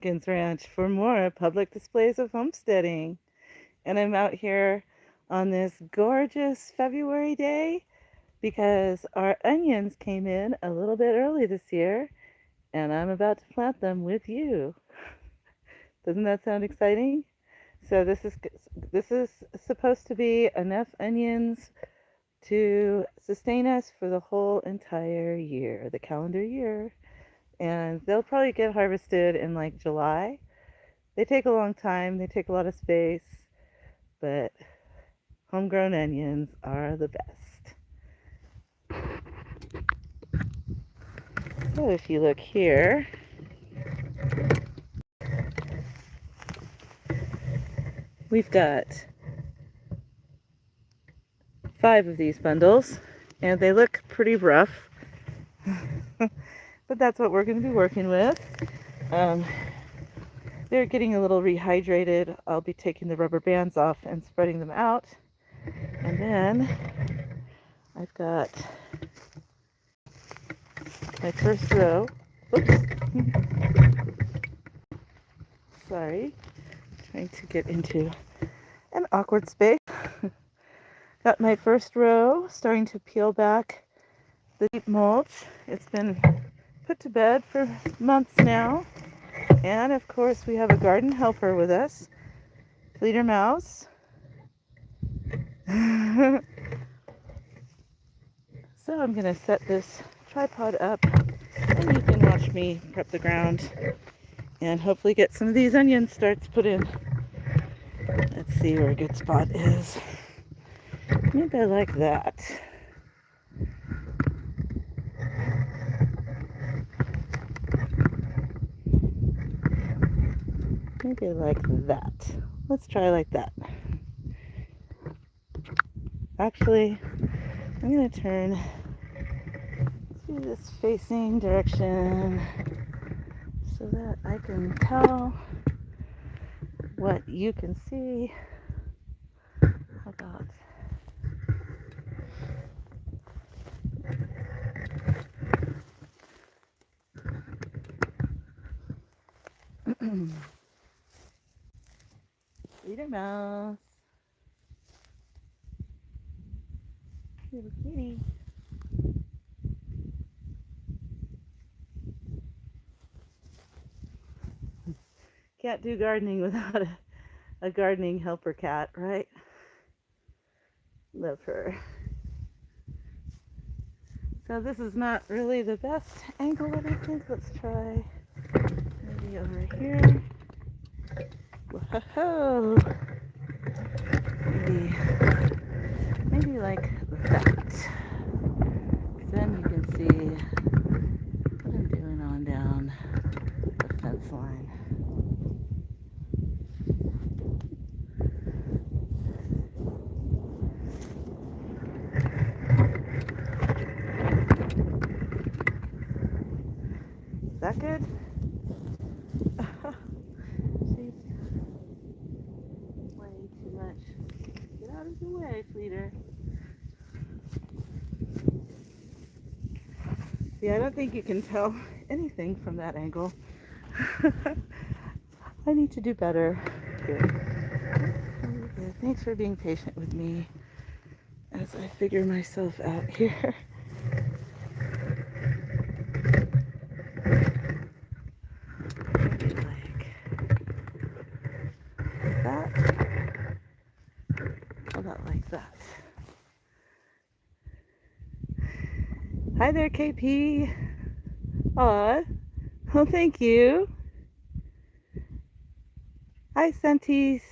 Watkins Ranch for more public displays of homesteading. And I'm out here on this gorgeous February day because our onions came in a little bit early this year and I'm about to plant them with you. Doesn't that sound exciting? So this is supposed to be enough onions to sustain us for the whole entire year, the calendar year. And they'll probably get harvested in like July. They take a long time, they take a lot of space, but homegrown onions are the best. So if you look here, we've got 5 of these bundles, and they look pretty rough, but that's what we're going to be working with. They're getting a little rehydrated. I'll be taking the rubber bands off and spreading them out. And then I've got my first row. Oops. Sorry. Trying to get into an awkward space. Got my first row starting to peel back the deep mulch. It's been put to bed for months now. And of course we have a garden helper with us, Fleeter Mouse. So I'm going to set this tripod up and you can watch me prep the ground and hopefully get some of these onion starts put in. Let's see where a good spot is. Maybe like that. Maybe like that. Let's try like that. Actually, I'm going to turn to this facing direction so that I can tell what you can see. How about Fleeter Mouse. Little kitty. Can't do gardening without a gardening helper cat, right? Love her. So this is not really the best angle, I think. Let's try maybe over here. Whoa! Maybe like that. Then you can see what I'm doing on down the fence line. Is that good? She's way too much. Get out of the way, Fleeter. See, I don't think you can tell anything from that angle. I need to do better. Good. Thanks for being patient with me as I figure myself out here. Maybe like that. How about like that? Hi there, KP. Aw. Oh, thank you. Hi, Santis.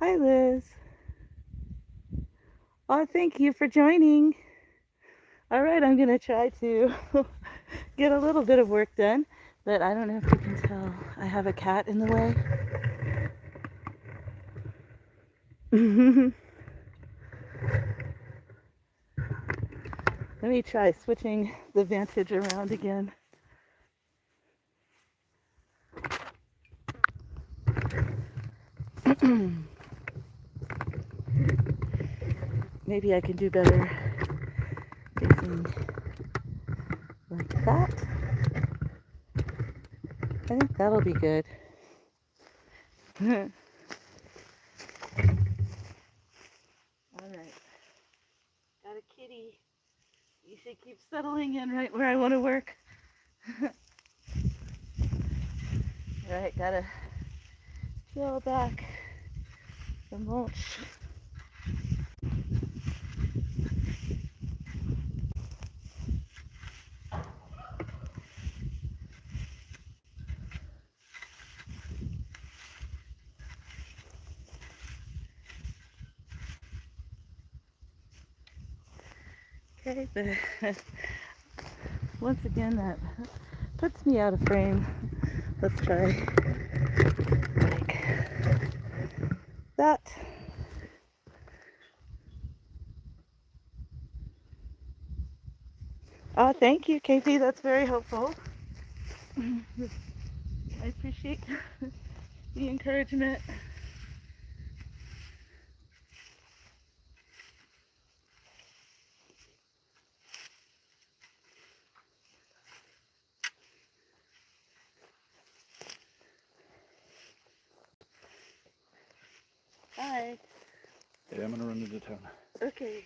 Hi, Liz. Oh, thank you for joining. All right, I'm going to try to get a little bit of work done, but I don't know if you can tell. I have a cat in the way. Let me try switching the vantage around again. Maybe I can do better facing like that. I think that'll be good. All right. Got a kitty. You should keep settling in right where I want to work. All right, gotta peel back the mulch. Okay, but once again, that puts me out of frame. Let's try like that. Thank you, KP. That's very helpful. I appreciate the encouragement. Hi. Yeah, I'm gonna run into town. Okay.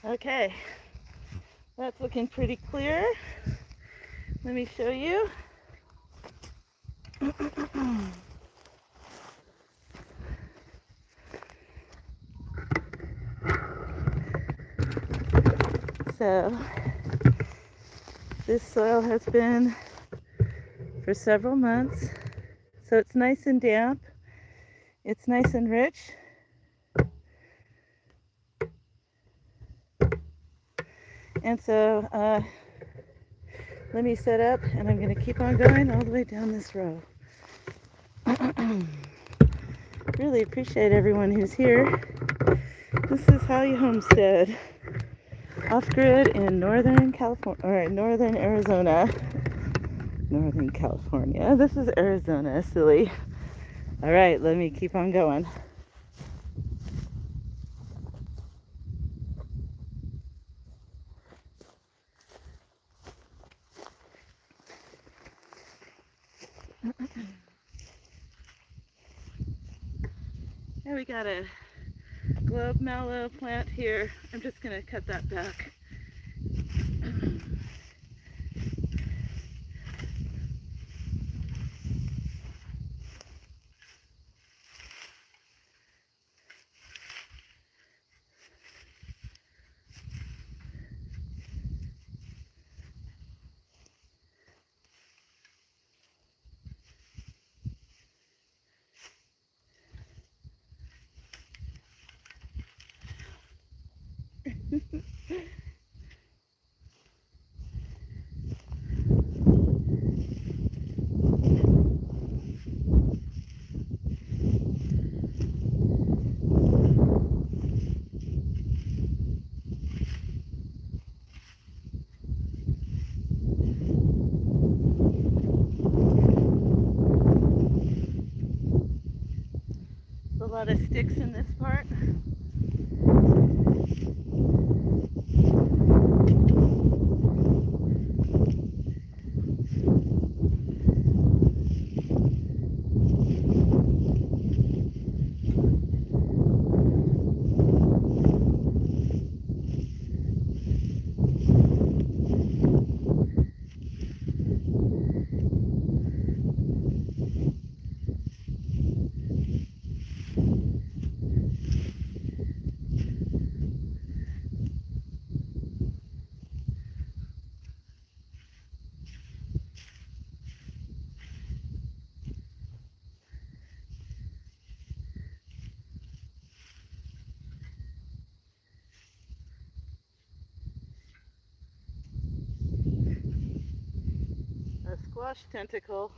Okay. That's looking pretty clear. Let me show you. So this soil has been for several months. So it's nice and damp. It's nice and rich. And so let me set up and I'm going to keep on going all the way down this row. Really appreciate everyone who's here. This is How You Homestead, off-grid in Northern California, or Northern Arizona. Northern California. This is Arizona, silly. All right, let me keep on going. Now we got a globe mallow plant here. I'm just going to cut that back. sticks in this part. A squash tentacle.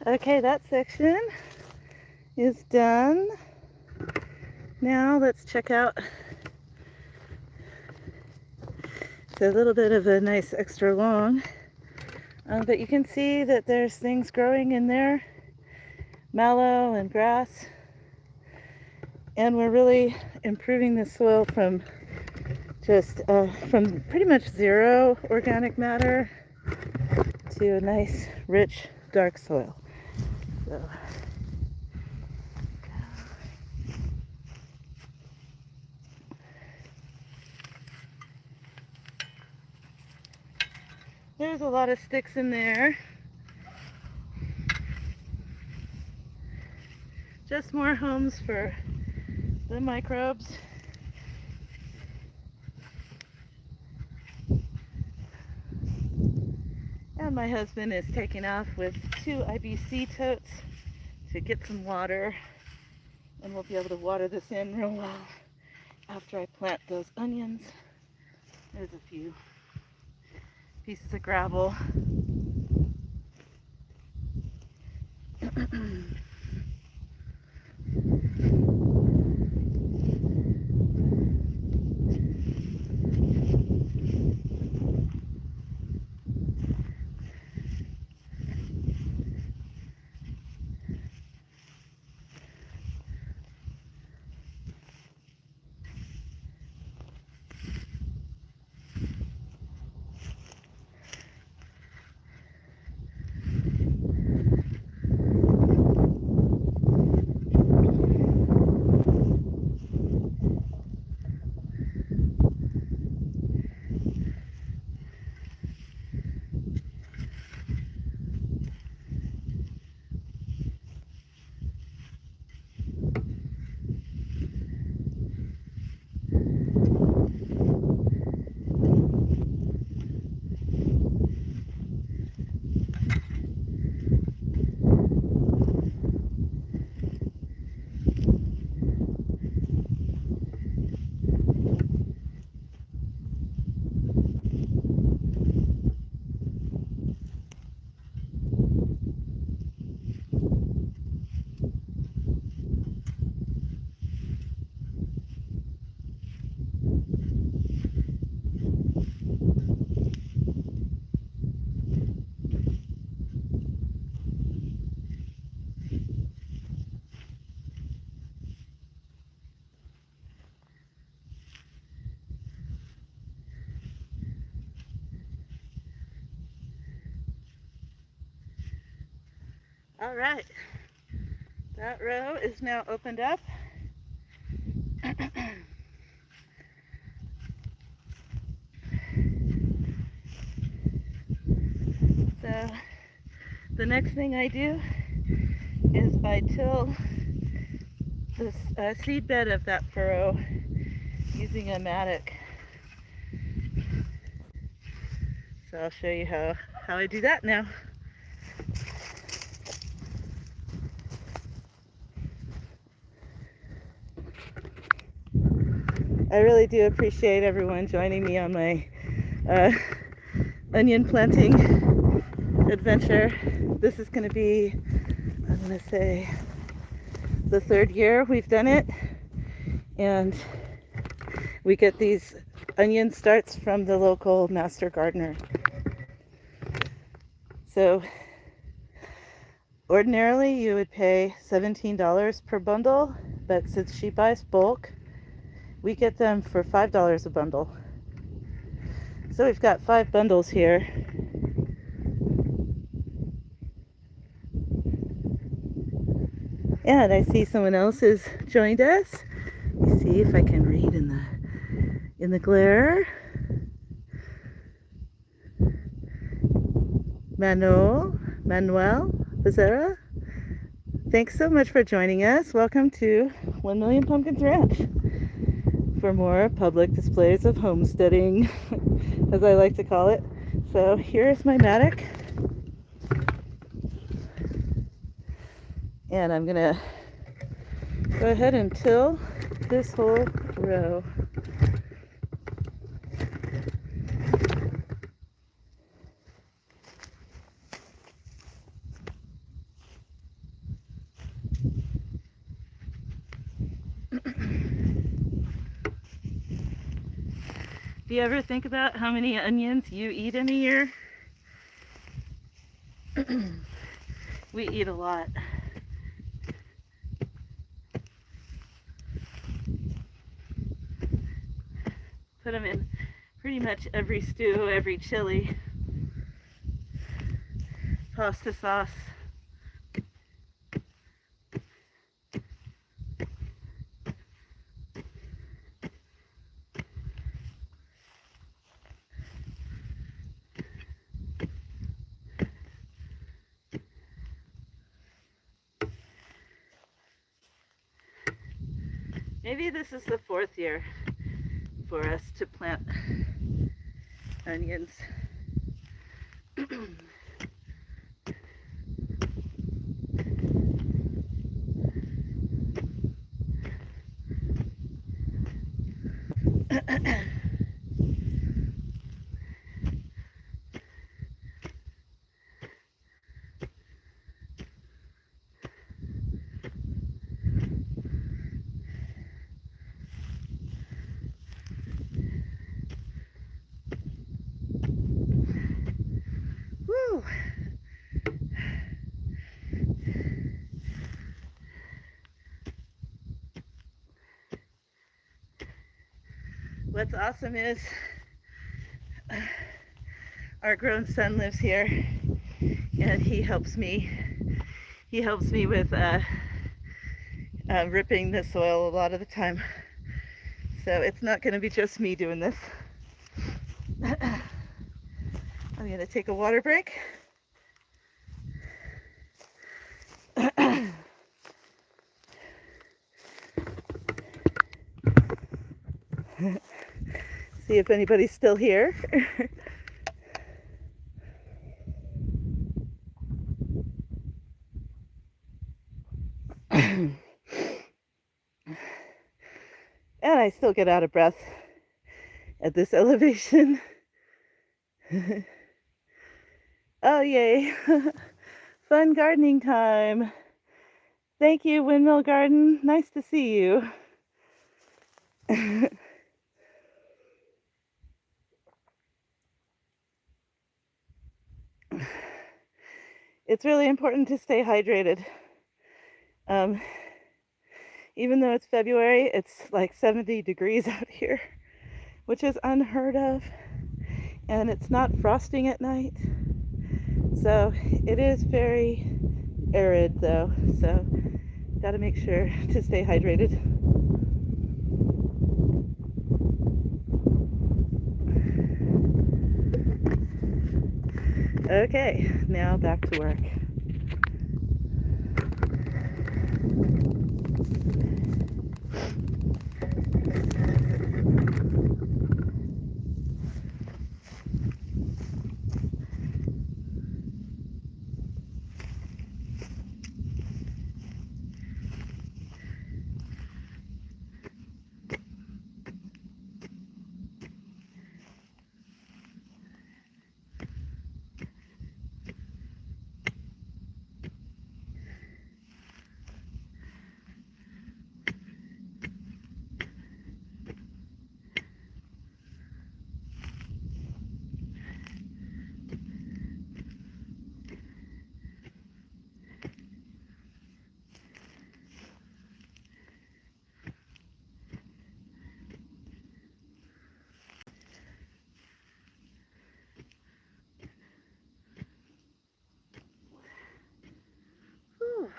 Okay, that section is done. Now let's check out. It's a little bit of a nice extra long, but you can see that there's things growing in there, mallow and grass, and we're really improving the soil from from pretty much zero organic matter to a nice, rich, dark soil. So. There's a lot of sticks in there. Just more homes for the microbes. And my husband is taking off with 2 IBC totes to get some water. And we'll be able to water this in real well after I plant those onions. There's a few pieces of gravel. All right. That row is now opened up. So the next thing I do is I till the seed bed of that furrow using a mattock. So I'll show you how I do that now. I really do appreciate everyone joining me on my onion planting adventure. This is going to be, I'm going to say, the third year we've done it. And we get these onion starts from the local master gardener. So ordinarily you would pay $17 per bundle, but since she buys bulk, we get them for $5 a bundle. So we've got 5 bundles here. And I see someone else has joined us. Let me see if I can read in the glare. Manuel Becerra. Thanks so much for joining us. Welcome to 1 Million Pumpkins Ranch for more public displays of homesteading, as I like to call it. So here's my mattock. And I'm gonna go ahead and till this whole row. Do you ever think about how many onions you eat in a year? We eat a lot. Put them in pretty much every stew, every chili, pasta sauce. Maybe this is the 4th year for us to plant onions. Woo! What's awesome is our grown son lives here, and he helps me. He helps me with ripping the soil a lot of the time. So it's not going to be just me doing this. I'm going to take a water break. See if anybody's still here. And I still get out of breath at this elevation. Oh, yay. Fun gardening time. Thank you, Windmill Garden. Nice to see you. It's really important to stay hydrated. Even though it's February, it's like 70 degrees out here, which is unheard of. And it's not frosting at night. So it is very arid though. So Gotta make sure to stay hydrated. Okay, now back to work. Whew.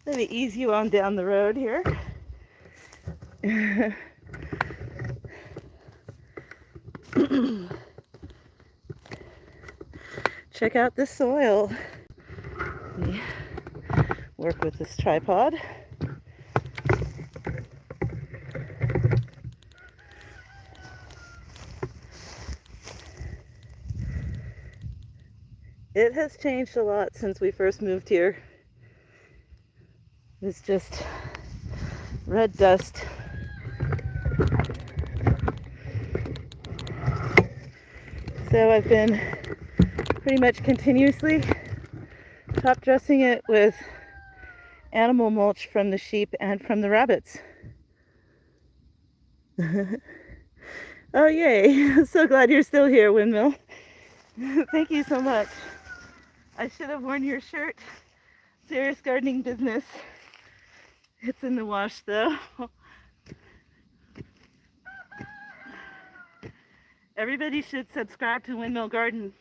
Let me ease you on down the road here. Check out the soil. Let me work with this tripod. It has changed a lot since we first moved here. It's just red dust. So I've been pretty much continuously top dressing it with animal mulch from the sheep and from the rabbits. Oh yay, so glad you're still here, Windmill. Thank you so much. I should have worn your shirt. Serious gardening business. It's in the wash though. Everybody should subscribe to Windmill Garden.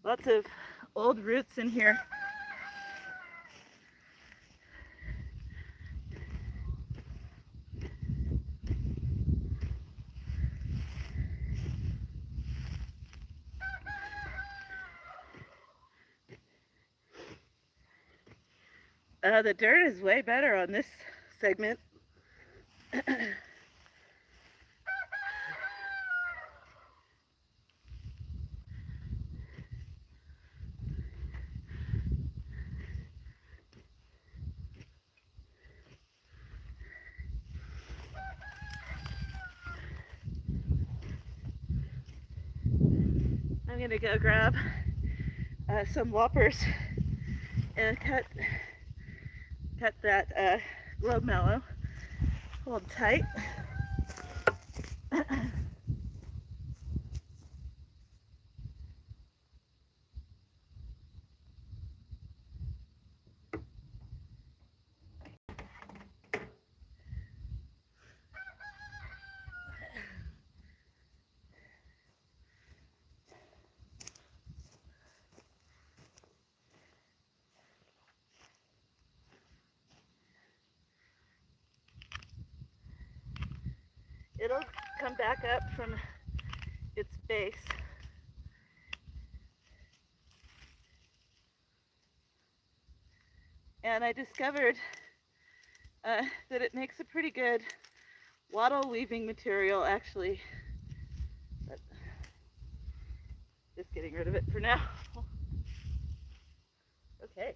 Lots of old roots in here. The dirt is way better on this segment. I'm gonna go grab some loppers and cut that globe mallow. Hold tight. It'll come back up from its base. And I discovered that it makes a pretty good wattle weaving material, actually. But just getting rid of it for now. Okay.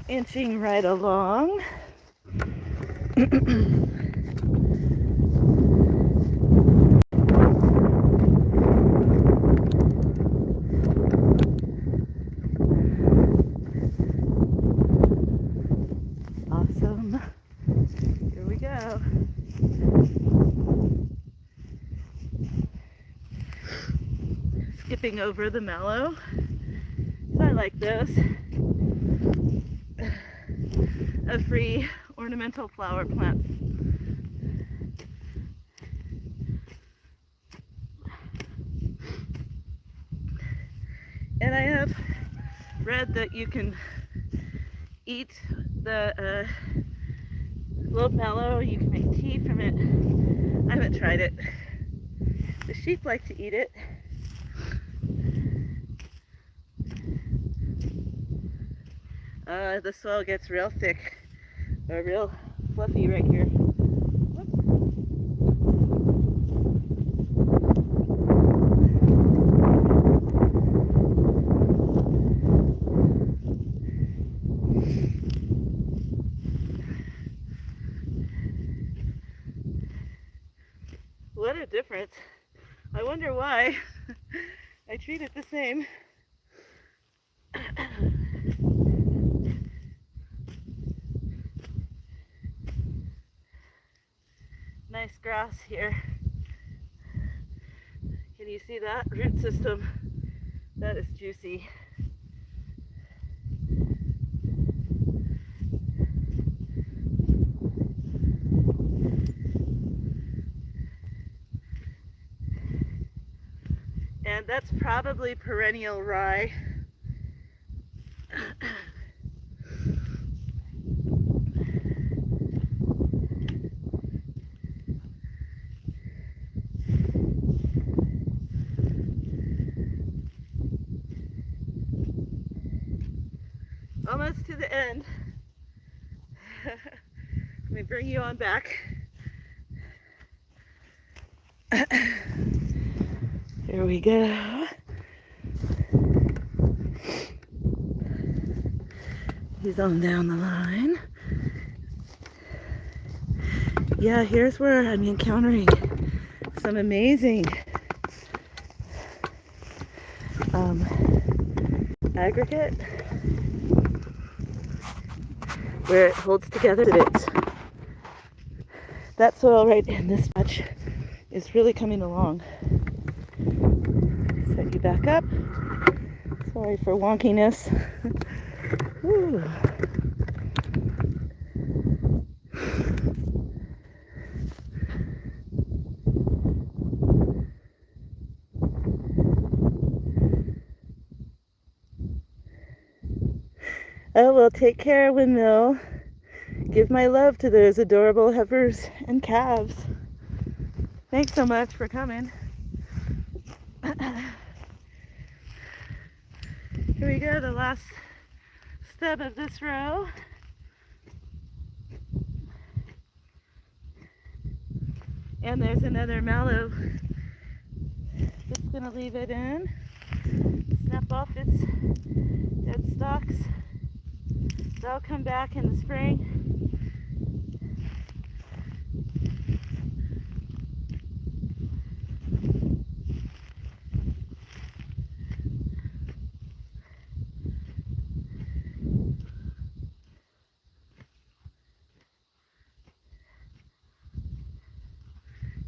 Inching right along. skipping over the mallow. I like those. A free ornamental flower plant. And I have read that you can eat the globe mallow. You can make tea from it. I haven't tried it. The sheep like to eat it. The soil gets real thick or real fluffy right here. What a difference. I wonder why. I treat it the same. Nice grass here. Can you see that root system? That is juicy. And that's probably perennial rye. Almost to the end. Let me bring you on back. Here we go. He's on down the line. Yeah, here's where I'm encountering some amazing aggregate where it holds together the bits. That soil right in this patch is really coming along. Set you back up. Sorry for wonkiness. Woo. Oh, well, take care, windmill. Give my love to those adorable heifers and calves. Thanks so much for coming. Here we go, the last stub of this row. And there's another mallow. Just gonna leave it in. Snap off its dead stalks. They'll come back in the spring.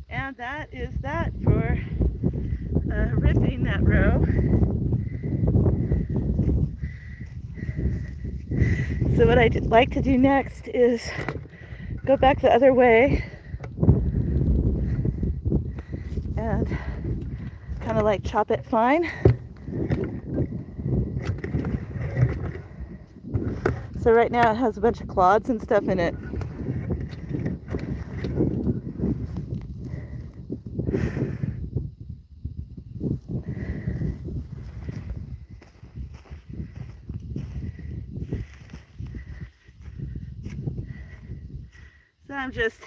And that is that for ripping that row. So what I'd like to do next is go back the other way and kind of like chop it fine. So right now it has a bunch of clods and stuff in it. So I'm just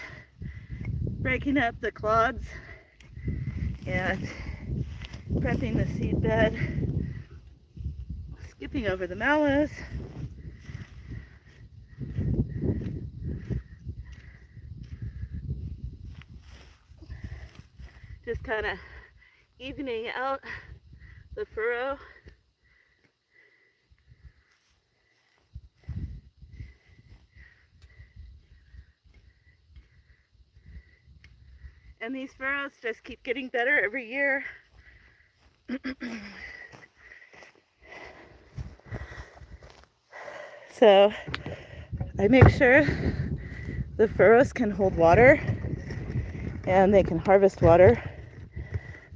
breaking up the clods and prepping the seed bed, skipping over the mallows. Just kind of evening out the furrow. And these furrows just keep getting better every year. So I make sure the furrows can hold water and they can harvest water.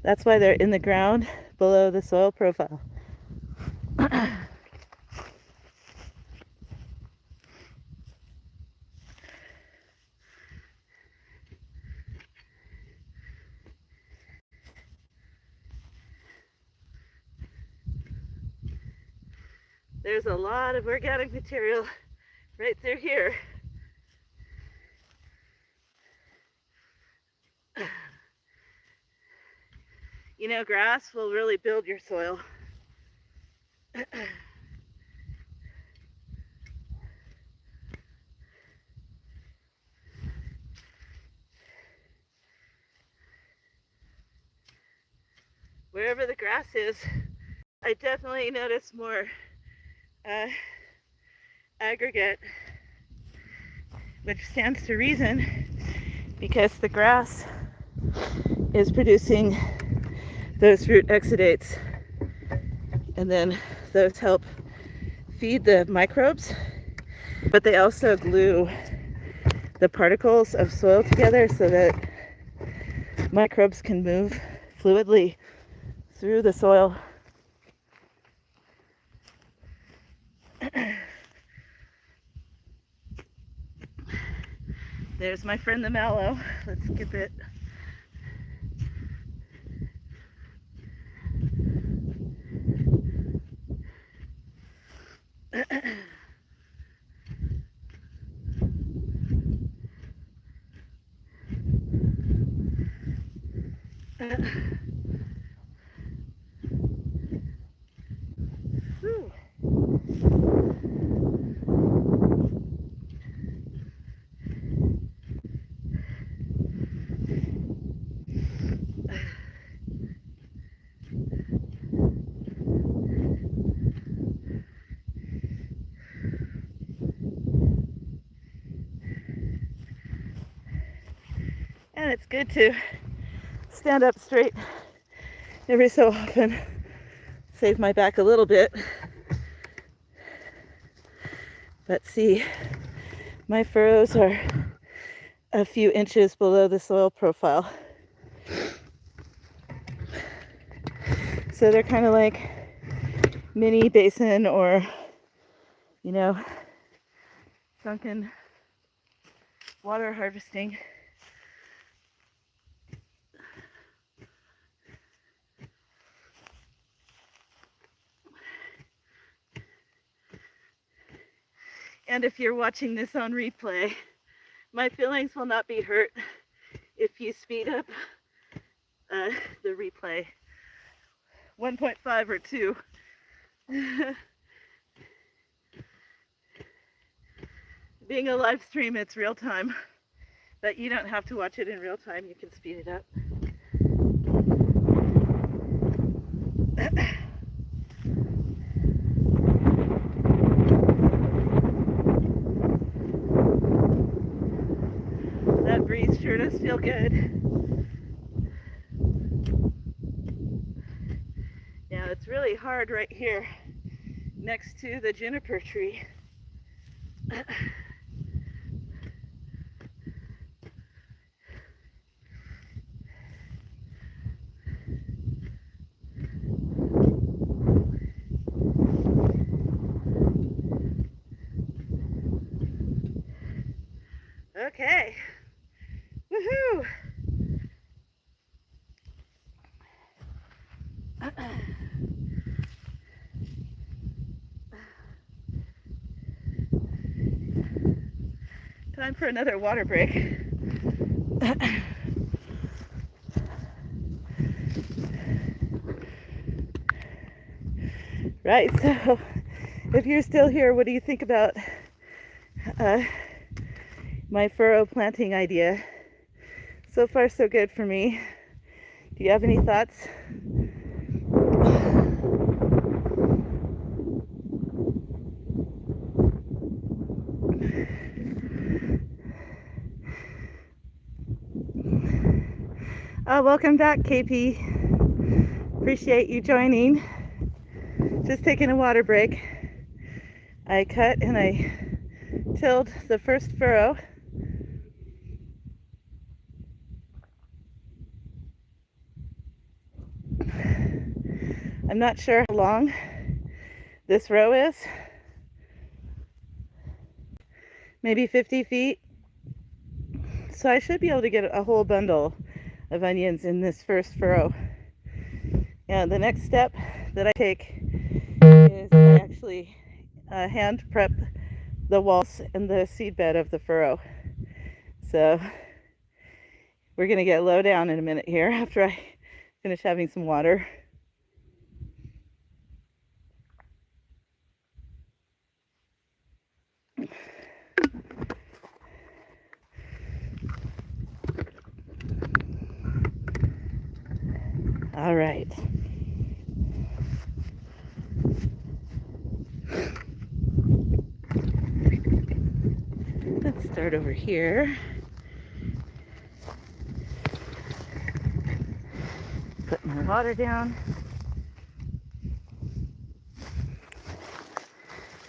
That's why they're in the ground below the soil profile. There's a lot of organic material right through here. You know, grass will really build your soil. Wherever the grass is, I definitely notice more aggregate, which stands to reason because the grass is producing those root exudates, and then those help feed the microbes, but they also glue the particles of soil together so that microbes can move fluidly through the soil. There's my friend the mallow. Let's skip it. And it's good to stand up straight every so often, save my back a little bit. But see, my furrows are a few inches below the soil profile. So they're kind of like mini basin or, you know, sunken water harvesting. And if you're watching this on replay, my feelings will not be hurt if you speed up the replay 1.5 or 2. Being a live stream, it's real time, but you don't have to watch it in real time. You can speed it up. That breeze sure does feel good. Now it's really hard right here next to the juniper tree. Okay. Woohoo! Time for another water break. Right, so if you're still here, what do you think about my furrow planting idea? So far, so good for me. Do you have any thoughts? Welcome back, KP. Appreciate you joining. Just taking a water break. I cut and I tilled the first furrow. I'm not sure how long this row is. Maybe 50 feet. So I should be able to get a whole bundle of onions in this first furrow. And the next step that I take is I actually hand prep the walls and the seed bed of the furrow. So we're gonna get low down in a minute here after I finish having some water. All right. Let's start over here. Put my water down.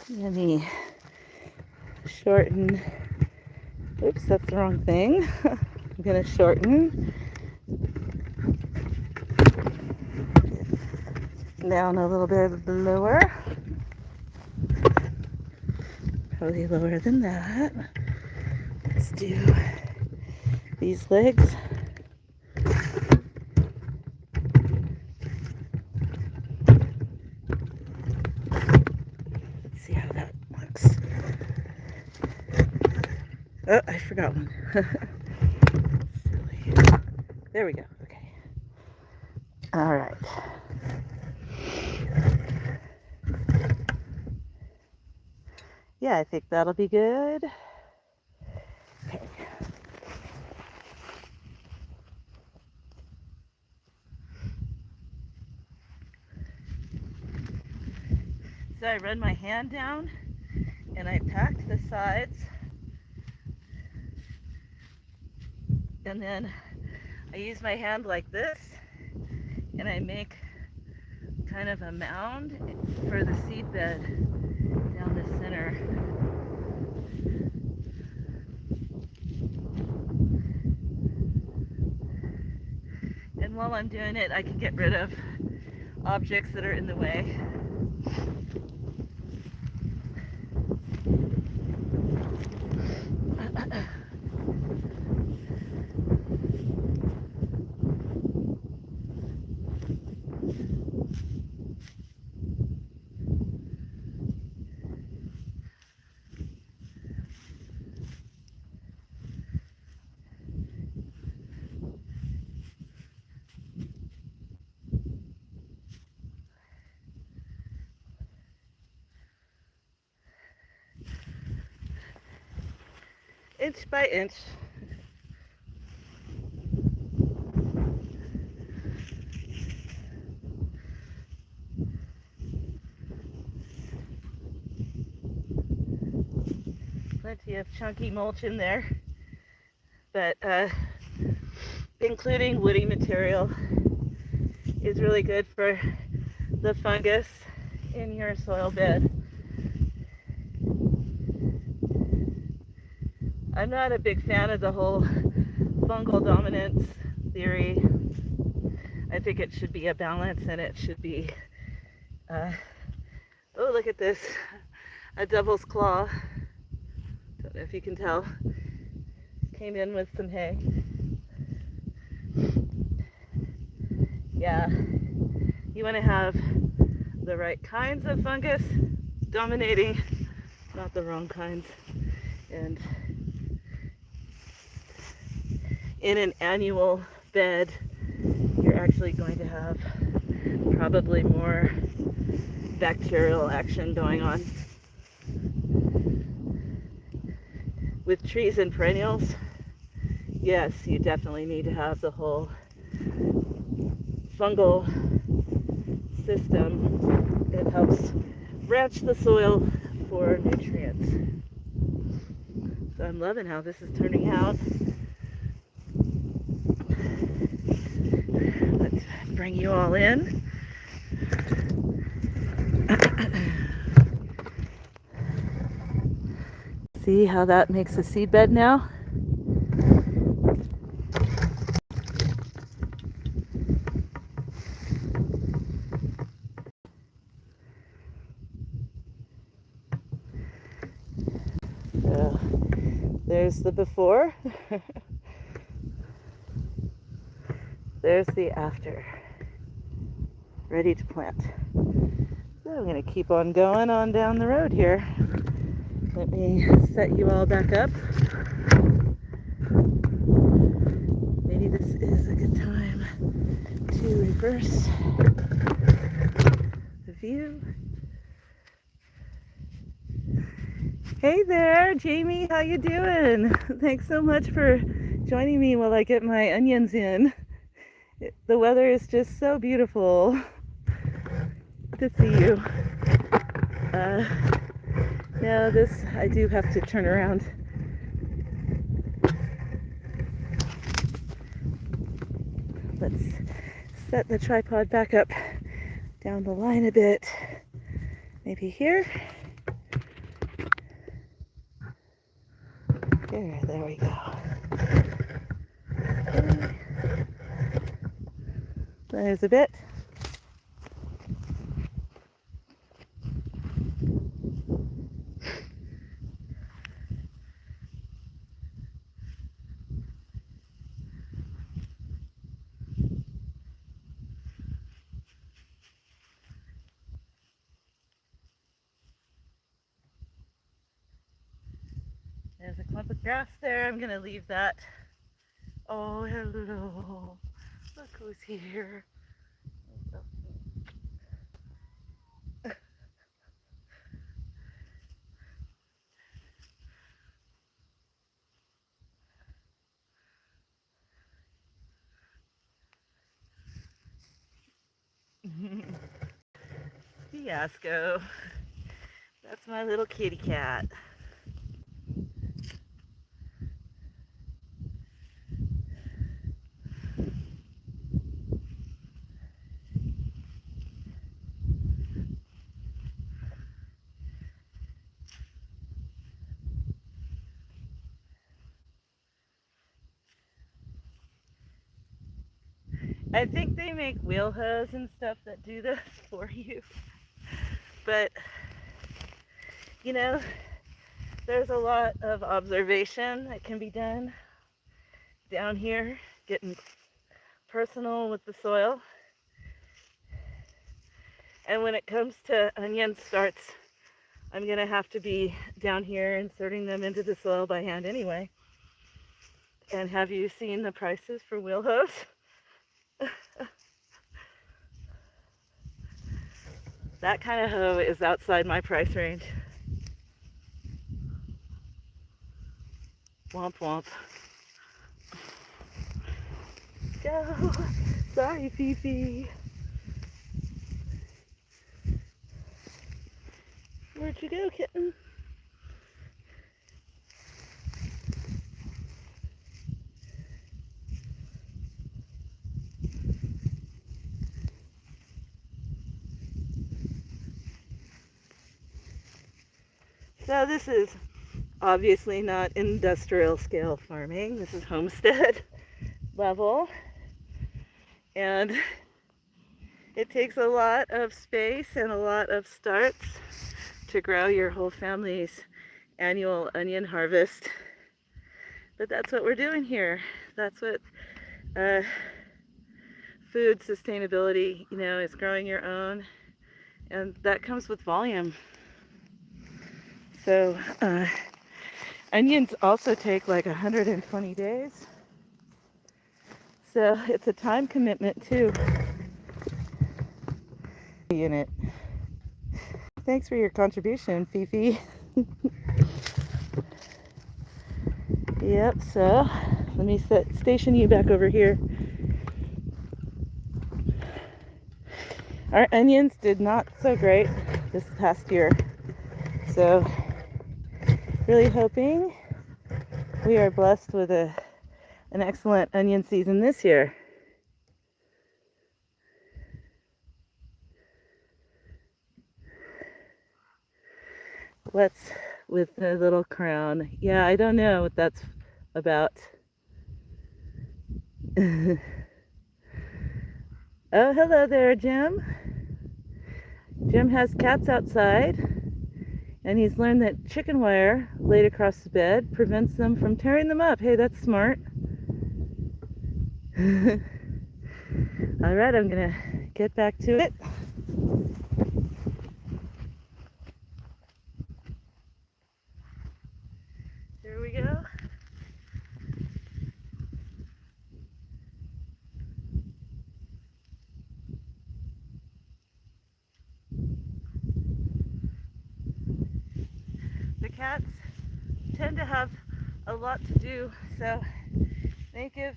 Let me shorten. Oops, that's the wrong thing. I'm gonna shorten down a little bit lower. Probably lower than that. Let's do these legs. Let's see how that looks. Oh, I forgot one. Silly. There we go. Okay. All right. Yeah, I think that'll be good. Okay. So I run my hand down and I packed the sides, and then I use my hand like this and I make kind of a mound for the seed bed down the center. And while I'm doing it, I can get rid of objects that are in the way. Inch by inch. Plenty of chunky mulch in there, but including woody material is really good for the fungus in your soil bed. I'm not a big fan of the whole fungal dominance theory. I think it should be a balance, and it should be, oh, look at this, a devil's claw. Don't know if you can tell. Came in with some hay. Yeah, you want to have the right kinds of fungus dominating, not the wrong kinds. And in an annual bed, you're actually going to have probably more bacterial action going on. With trees and perennials, yes, you definitely need to have the whole fungal system. It helps ranch the soil for nutrients. So I'm loving how this is turning out. Let's bring you all in. See how that makes a seed bed now? So there's the before. There's the after. Ready to plant. So I'm going to keep on going on down the road here. Let me set you all back up. Maybe this is a good time to reverse the view. Hey there, Jamie, how you doing? Thanks so much for joining me while I get my onions in. The weather is just so beautiful. Good to see you. Now this, I do have to turn around. Let's set the tripod back up down the line a bit. Maybe here. There we go. Okay. There's a bit. There's a clump of grass there. I'm going to leave that. Oh, hello. Look who's here. Fiasco. That's my little kitty cat. I think they make wheel hose and stuff that do this for you. But, you know, there's a lot of observation that can be done down here, getting personal with the soil. And when it comes to onion starts, I'm going to have to be down here inserting them into the soil by hand anyway. And have you seen the prices for wheel hose? That kind of hoe is outside my price range. Womp womp. Go. Sorry, Fifi. Where'd you go, kitten? So this is obviously not industrial scale farming. This is homestead level. And it takes a lot of space and a lot of starts to grow your whole family's annual onion harvest. But that's what we're doing here. That's what food sustainability, is growing your own. And that comes with volume. So onions also take like 120 days. So it's a time commitment too. Unit. Thanks for your contribution, Fifi. Yep, so let me station you back over here. Our onions did not so great this past year. So really hoping we are blessed with an excellent onion season this year. What's with the little crown? Yeah, I don't know what that's about. Oh, hello there, Jim. Jim has cats outside, and he's learned that chicken wire laid across the bed prevents them from tearing them up. Hey, that's smart. All right, I'm gonna get back to it. Here we go. The cats tend to have a lot to do, so they give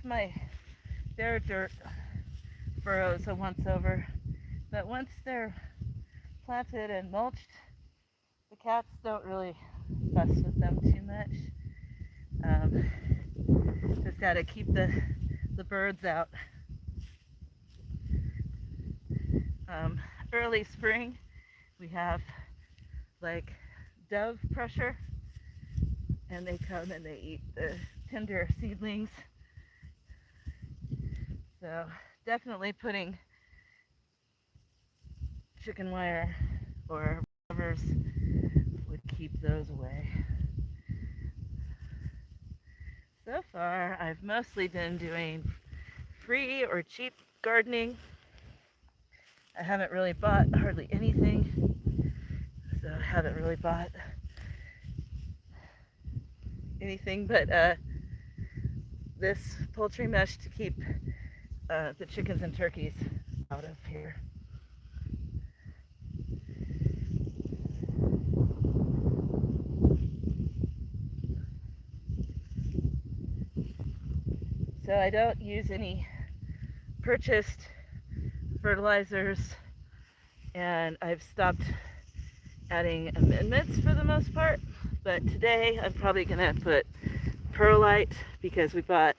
their dirt furrows a once over. But once they're planted and mulched, the cats don't really fuss with them too much. Just gotta keep the birds out. Early spring, we have like dove pressure, and they come and they eat the tender seedlings. So definitely putting chicken wire or covers would keep those away. So far, I've mostly been doing free or cheap gardening. I haven't really bought hardly anything, so I haven't really bought anything but this poultry mesh to keep the chickens and turkeys out of here. So I don't use any purchased fertilizers, and I've stopped adding amendments for the most part. But today I'm probably gonna put perlite because we bought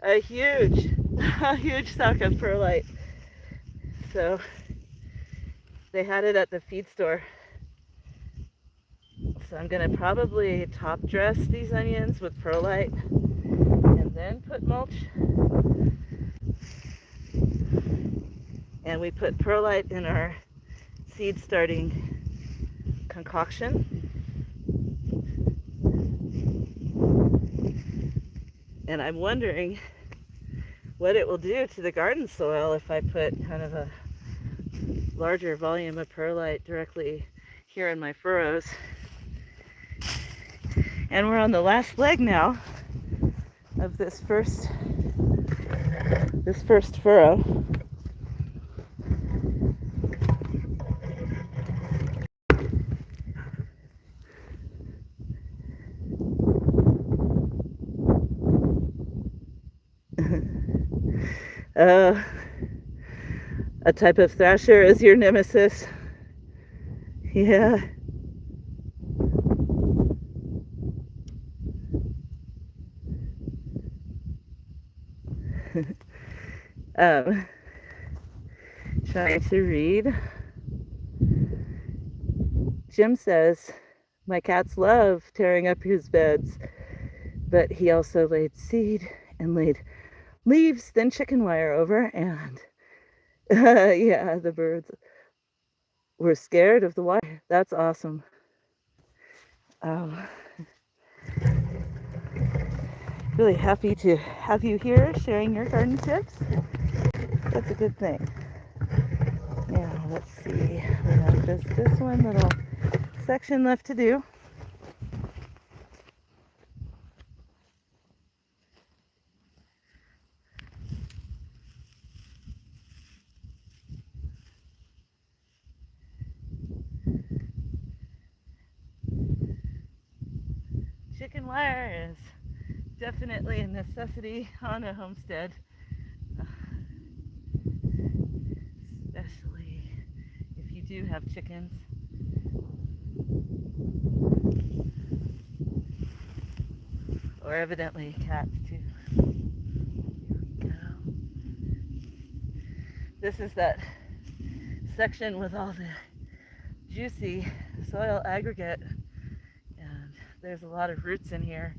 a huge stock of perlite. So they had it at the feed store. So I'm gonna probably top dress these onions with perlite and then put mulch. And we put perlite in our seed starting concoction. And I'm wondering what it will do to the garden soil if I put kind of a larger volume of perlite directly here in my furrows. And we're on the last leg now of this first furrow. A type of thrasher is your nemesis. Yeah. um, Trying to read. Jim says, my cats love tearing up his beds, but he also laid seed and laid leaves, then chicken wire over, and yeah, the birds were scared of the wire. That's awesome. Really happy to have you here sharing your garden tips. That's a good thing. Now, let's see. We have just this one little section left to do. Chicken wire is definitely a necessity on a homestead, especially if you do have chickens. Or evidently cats too. Here we go. This is that section with all the juicy soil aggregate there's a lot of roots in here.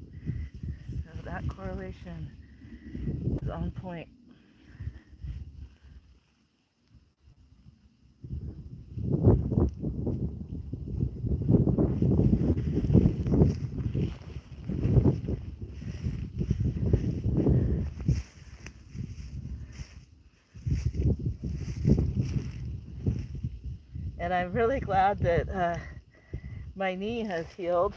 So that correlation is on point. And I'm really glad that my knee has healed.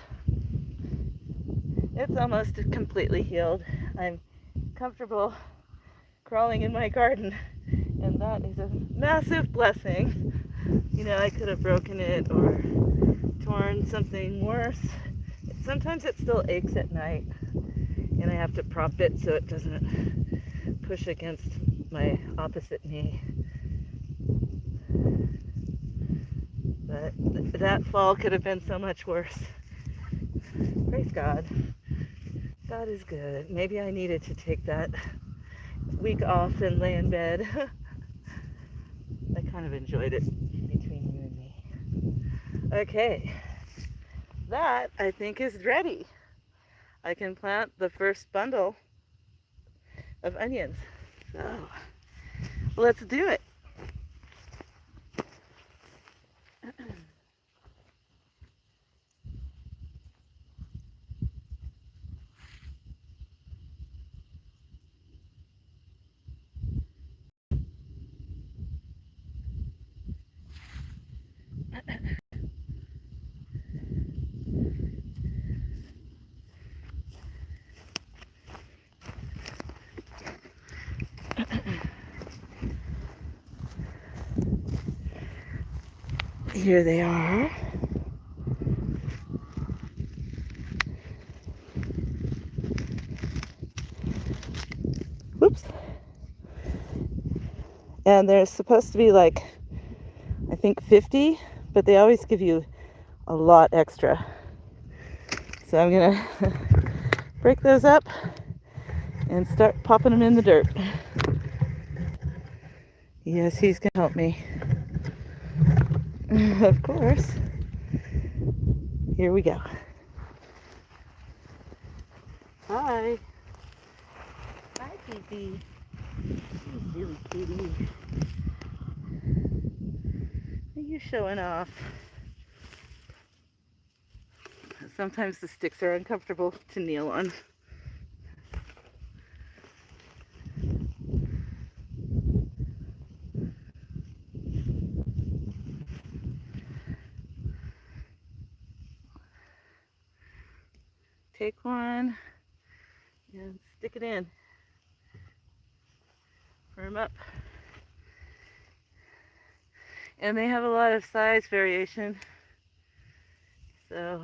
It's almost completely healed. I'm comfortable crawling in my garden, and that is a massive blessing. You know, I could have broken it or torn something worse. Sometimes it still aches at night, and I have to prop it so it doesn't push against my opposite knee. But that fall could have been so much worse. Praise God. God is good. Maybe I needed to take that week off and lay in bed. I kind of enjoyed it between you and me. Okay, that I think is ready. I can plant the first bundle of onions. So let's do it. Here they are. Whoops. And there's supposed to be like, I think 50, but they always give you a lot extra. So I'm gonna break those up and start popping them in the dirt. Yes, he's gonna help me. Of course. Here we go. Hi. Hi, Fifi. Silly kitty. Are you showing off? Sometimes the sticks are uncomfortable to kneel on. Take one and stick it in. Firm up. And they have a lot of size variation. So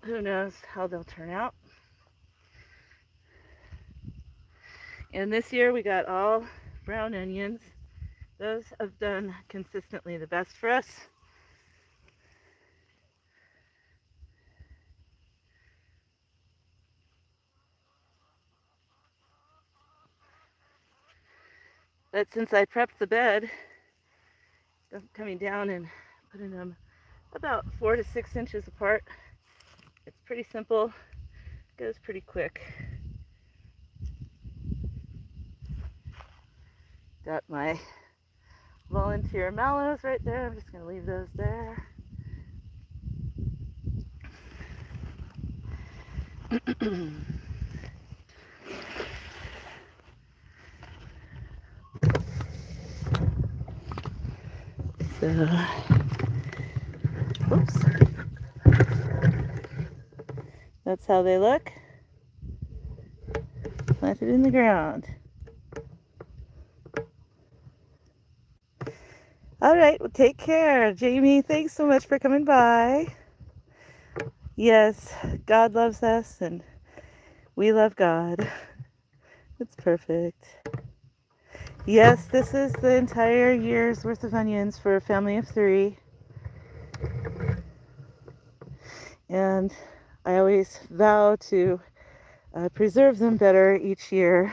who knows how they'll turn out. And this year we got all brown onions. Those have done consistently the best for us. But since I prepped the bed, I'm coming down and putting them about 4 to 6 inches apart. It's pretty simple, goes pretty quick. Got my volunteer mallows right there. I'm just going to leave those there. So, oops. That's how they look. Planted in the ground. All right, well, take care. Jamie, thanks so much for coming by. Yes, God loves us and we love God. It's perfect. Yes, this is the entire year's worth of onions for a family of 3. And I always vow to preserve them better each year.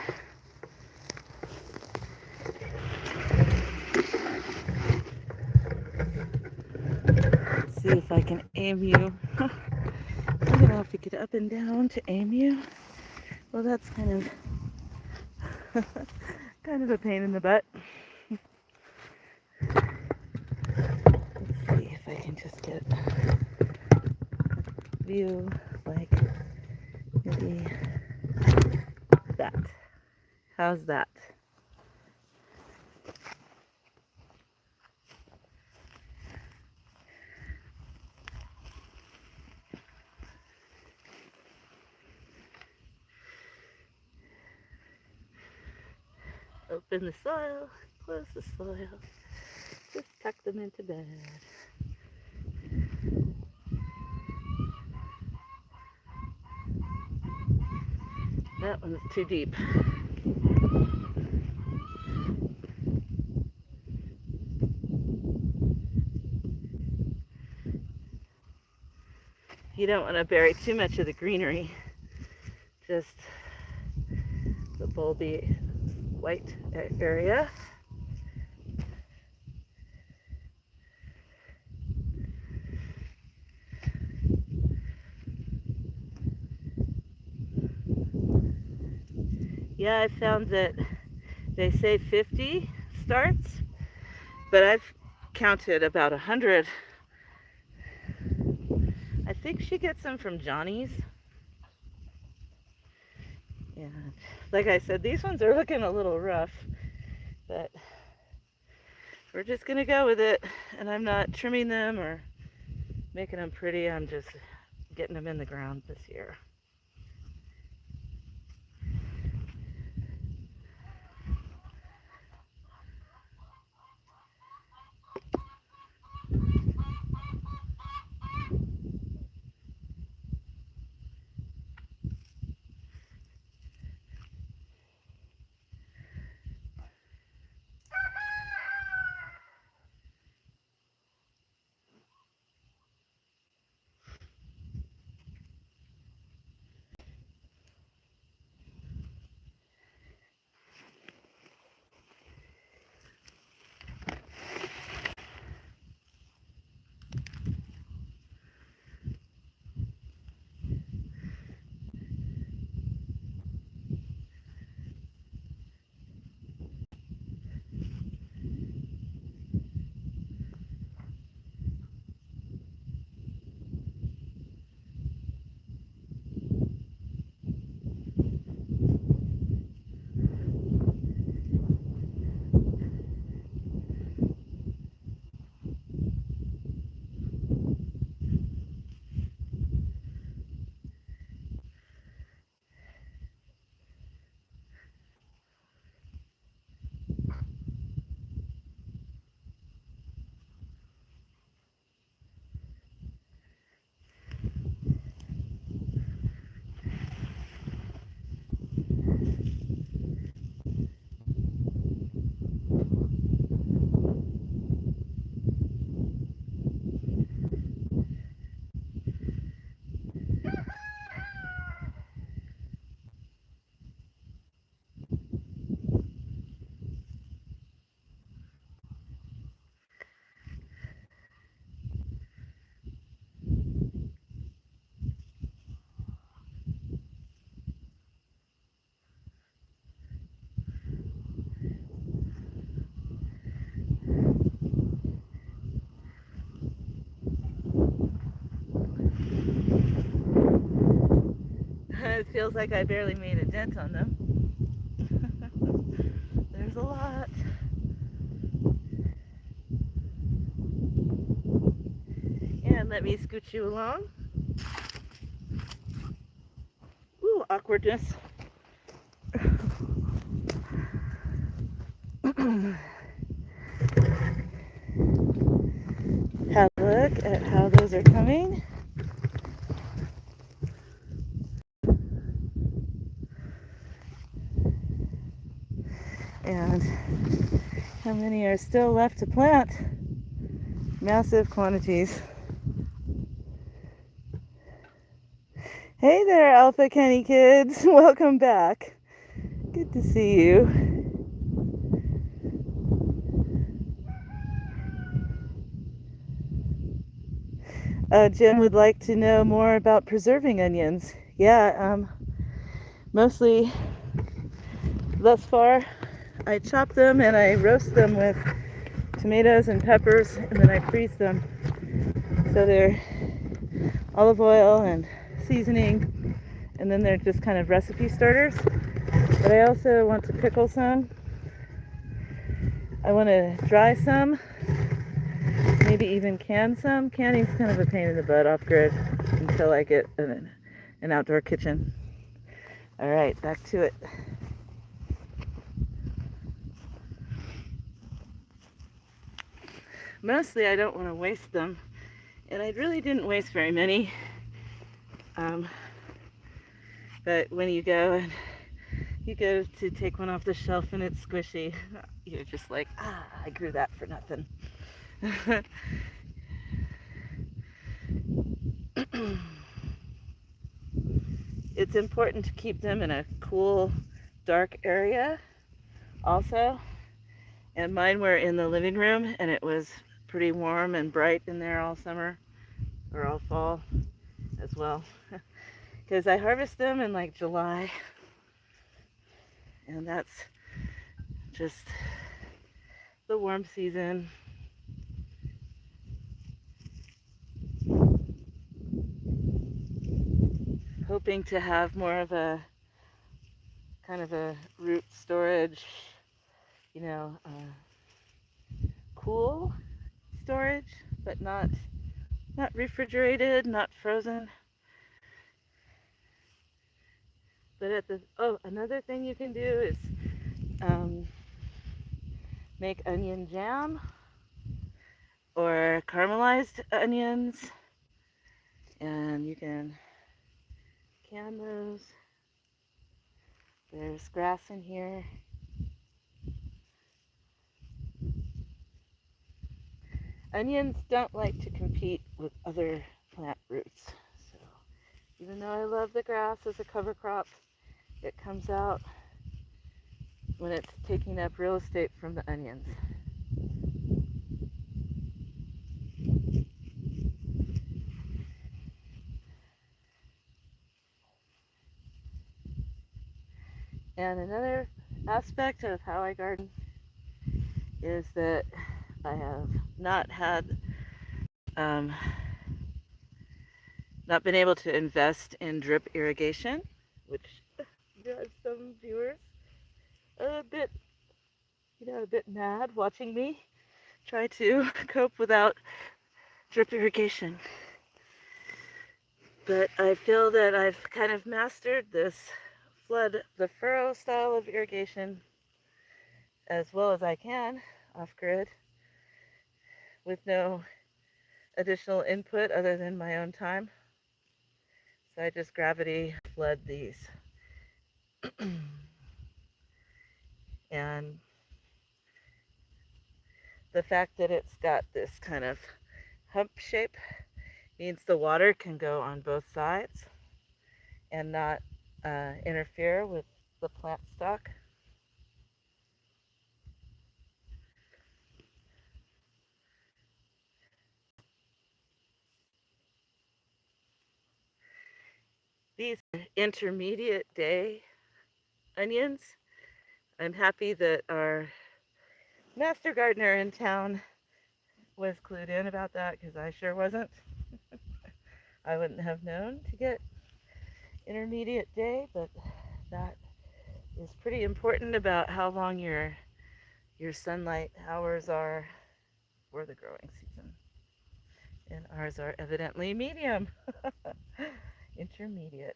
Let's see if I can aim you. I'm gonna have to get up and down to aim you. Well, that's kind of a pain in the butt. Let's see if I can just get a view like maybe that. How's that? Open the soil, close the soil, just tuck them into bed. That one's too deep. You don't want to bury too much of the greenery, just the bulby white area. Yeah, I found that they say 50 starts, but I've counted about 100. I think she gets them from Johnny's. And like I said, these ones are looking a little rough, but we're just gonna go with it. And I'm not trimming them or making them pretty. I'm just getting them in the ground this year. It feels like I barely made a dent on them. There's a lot. And let me scoot you along. Ooh, awkwardness. Have a look at how those are coming. And how many are still left to plant? Massive quantities. Hey there, Alpha Kenny kids. Welcome back. Good to see you. Jen would like to know more about preserving onions. Yeah, mostly thus far, I chop them and I roast them with tomatoes and peppers, and then I freeze them. So they're olive oil and seasoning, and then they're just kind of recipe starters. But I also want to pickle some. I want to dry some, maybe even can some. Canning's kind of a pain in the butt off grid until I get an outdoor kitchen. All right, back to it. Mostly I don't want to waste them, and I really didn't waste very many. But when you go to take one off the shelf and it's squishy, you're just like, I grew that for nothing. It's important to keep them in a cool, dark area also. And mine were in the living room, and it was pretty warm and bright in there all summer, or all fall as well. Because I harvest them in like July, and that's just the warm season. Hoping to have more of a kind of a root storage, cool storage, but not refrigerated, not frozen. But another thing you can do is make onion jam or caramelized onions, and you can can those. There's grass in here. Onions don't like to compete with other plant roots. So even though I love the grass as a cover crop, it comes out when it's taking up real estate from the onions. And another aspect of how I garden is that I have not been able to invest in drip irrigation, which drives some viewers a bit mad watching me try to cope without drip irrigation. But I feel that I've kind of mastered the furrow style of irrigation as well as I can off grid with no additional input other than my own time. So I just gravity flood these. And the fact that it's got this kind of hump shape means the water can go on both sides and not interfere with the plant stock. These are intermediate day onions. I'm happy that our master gardener in town was clued in about that, because I sure wasn't. I wouldn't have known to get intermediate day, but that is pretty important about how long your sunlight hours are for the growing season. And ours are evidently medium. Intermediate.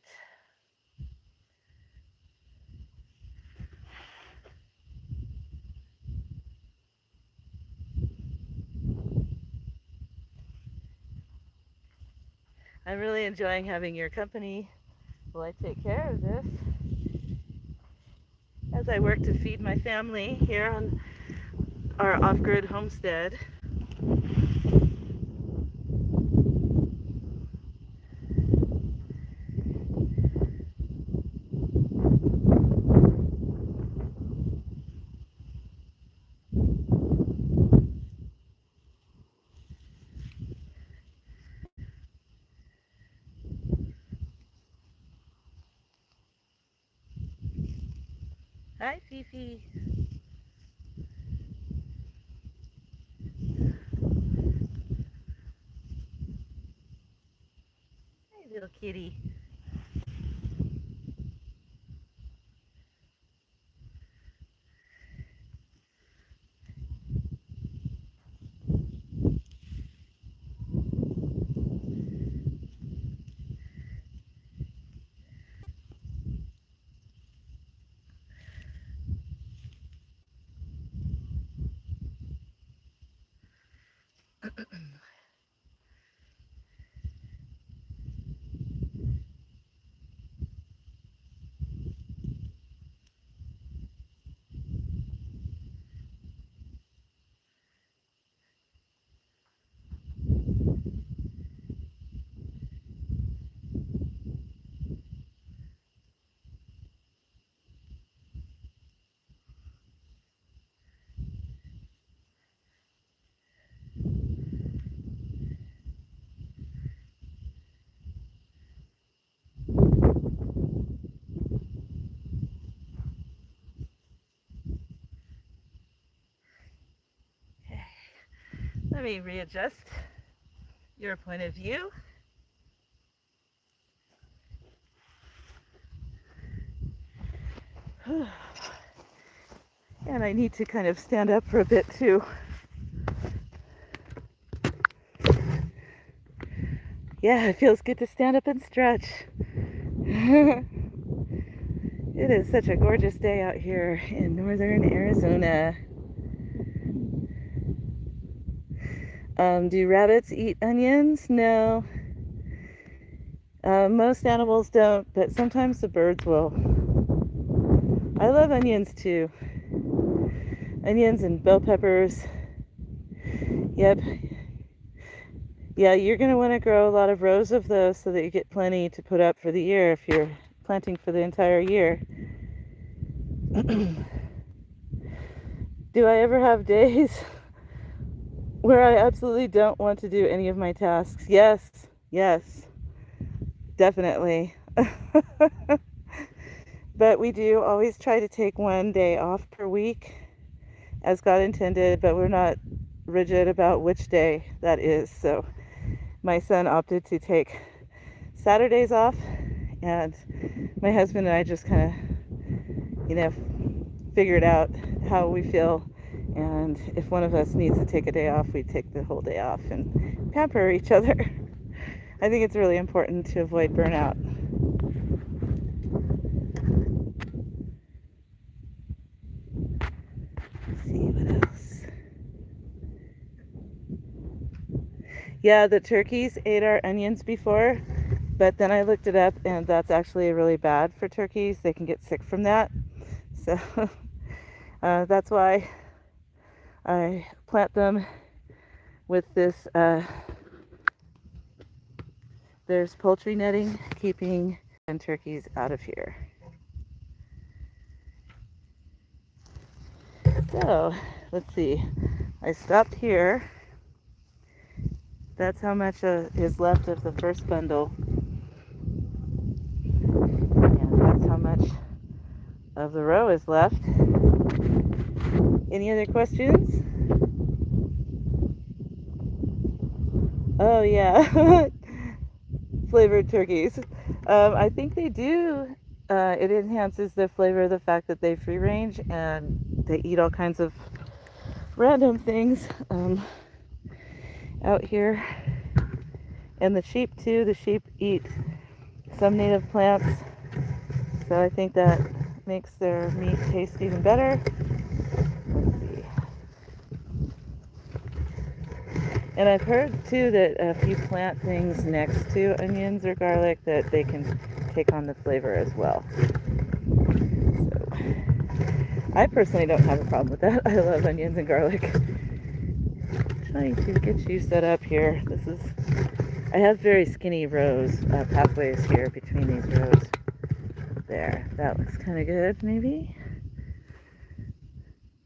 I'm really enjoying having your company while I take care of this, as I work to feed my family here on our off-grid homestead. Hi, Fifi. Hi, little kitty. Let me readjust your point of view. And I need to kind of stand up for a bit too. Yeah, it feels good to stand up and stretch. It is such a gorgeous day out here in northern Arizona. Do rabbits eat onions? No. Most animals don't, but sometimes the birds will. I love onions too. Onions and bell peppers. Yep. Yeah, you're going to want to grow a lot of rows of those so that you get plenty to put up for the year if you're planting for the entire year. Do I ever have days where I absolutely don't want to do any of my tasks? Yes, definitely. But we do always try to take one day off per week as God intended, but we're not rigid about which day that is. So my son opted to take Saturdays off, and my husband and I just kind of, figured out how we feel. And if one of us needs to take a day off, we take the whole day off and pamper each other. I think it's really important to avoid burnout. Let's see what else. Yeah, the turkeys ate our onions before, but then I looked it up and that's actually really bad for turkeys. They can get sick from that. So that's why I plant them with this. There's poultry netting keeping turkeys out of here. So let's see. I stopped here. That's how much is left of the first bundle. And that's how much of the row is left. Any other questions? Oh yeah, flavored turkeys. I think they do. It enhances the flavor, the fact that they free range and they eat all kinds of random things out here. And the sheep too. The sheep eat some native plants, so I think that makes their meat taste even better. Let's see. And I've heard too that if you plant things next to onions or garlic, that they can take on the flavor as well. So I personally don't have a problem with that. I love onions and garlic. Trying to get you set up here. I have very skinny rows, pathways here between these rows. There, that looks kind of good, maybe.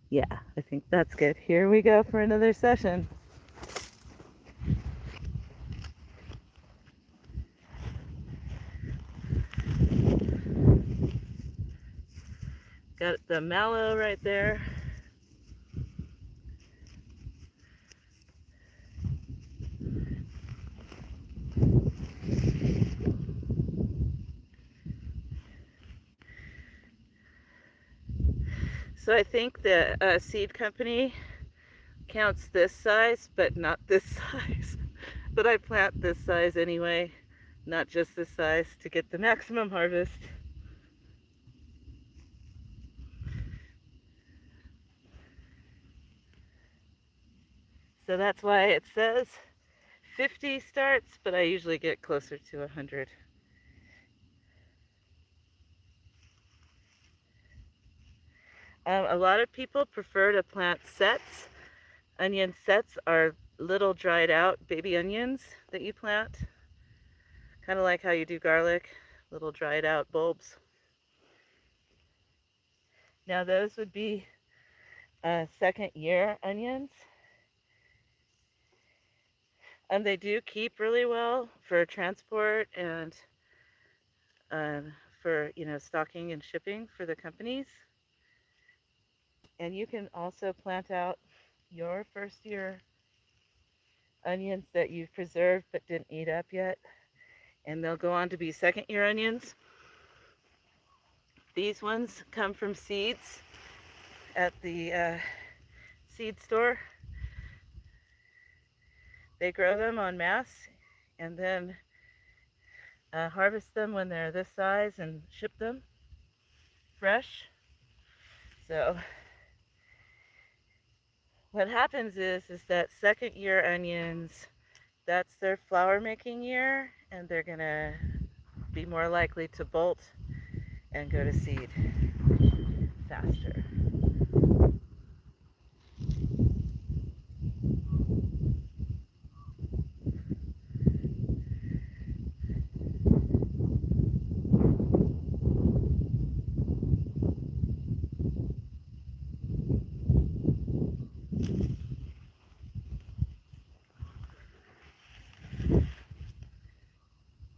Yeah, I think that's good. Here we go for another session. Got the mallow right there. So I think the seed company counts this size, but not this size. But I plant this size anyway, not just this size, to get the maximum harvest. So that's why it says 50 starts, but I usually get closer to 100. A lot of people prefer to plant sets. Onion sets are little dried out baby onions that you plant, kind of like how you do garlic, little dried out bulbs. Now those would be second year onions. And they do keep really well for transport and for stocking and shipping for the companies. And you can also plant out your first year onions that you've preserved but didn't eat up yet, and they'll go on to be second year onions. These ones come from seeds at the seed store. They grow them en masse and then harvest them when they're this size and ship them fresh. So what happens is that second year onions, that's their flower making year, and they're gonna be more likely to bolt and go to seed faster.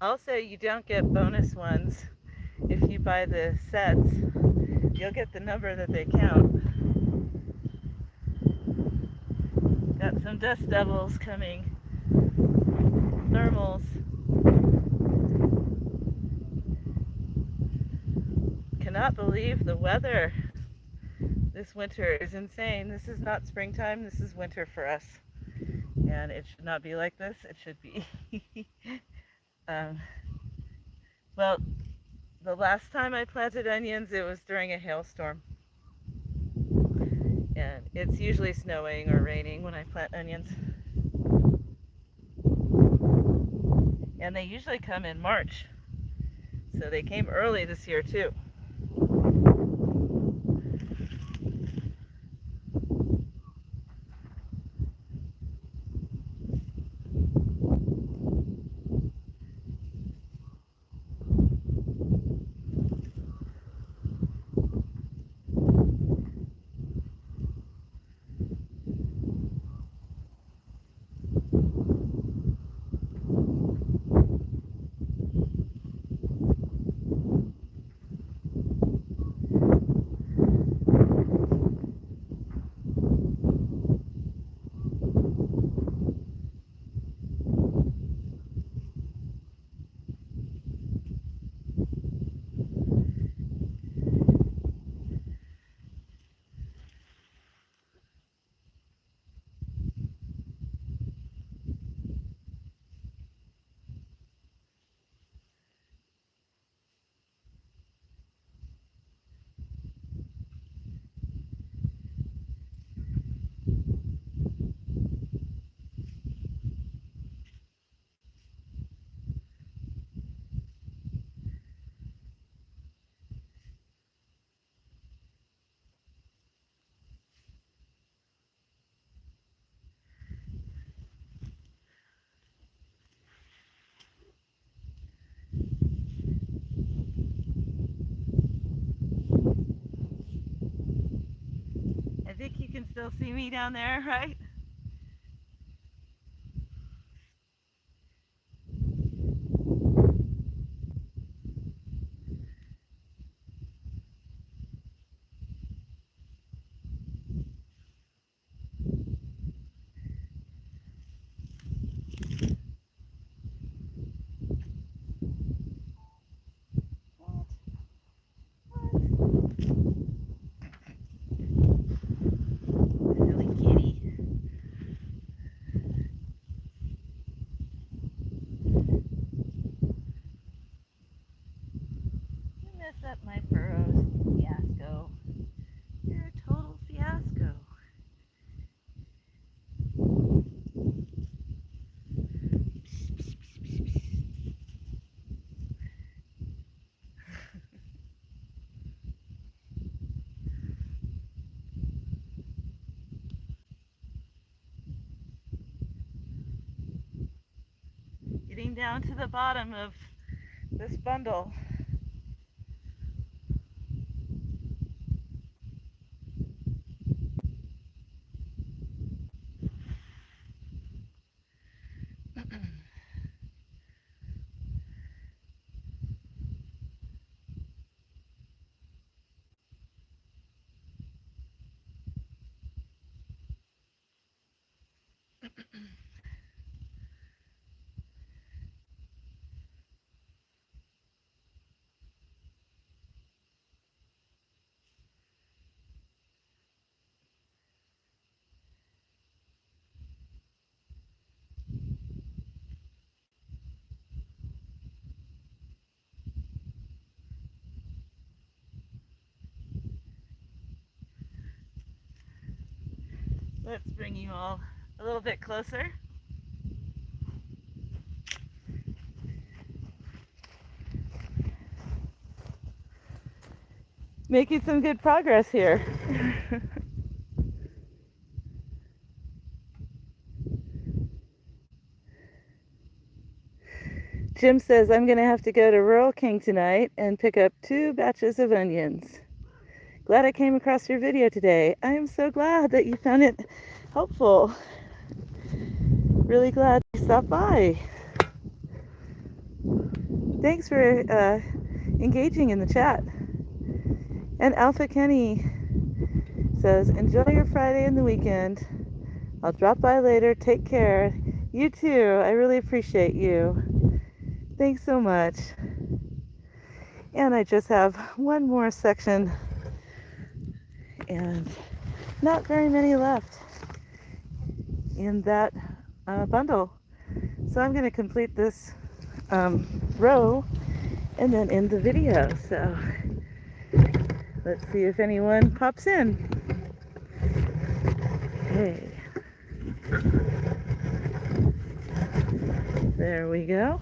Also, you don't get bonus ones if you buy the sets. You'll get the number that they count. Got some dust devils coming. Thermals. Cannot believe the weather this winter is insane. This is not springtime, this is winter for us. And it should not be like this. It should be well, the last time I planted onions, it was during a hailstorm. And it's usually snowing or raining when I plant onions. And they usually come in March. So they came early this year too. I think you can still see me down there, right? mess up my furrows, fiasco. You're a total fiasco. Getting down to the bottom of this bundle. Let's bring you all a little bit closer. Making some good progress here. Jim says I'm going to have to go to Rural King tonight and pick up 2 batches of onions. Glad I came across your video today. I am so glad that you found it helpful. Really glad you stopped by. Thanks for engaging in the chat. And Alpha Kenny says, enjoy your Friday and the weekend. I'll drop by later. Take care. You too. I really appreciate you. Thanks so much. And I just have one more section and not very many left in that bundle. So I'm going to complete this row and then end the video. So let's see if anyone pops in. Okay. There we go.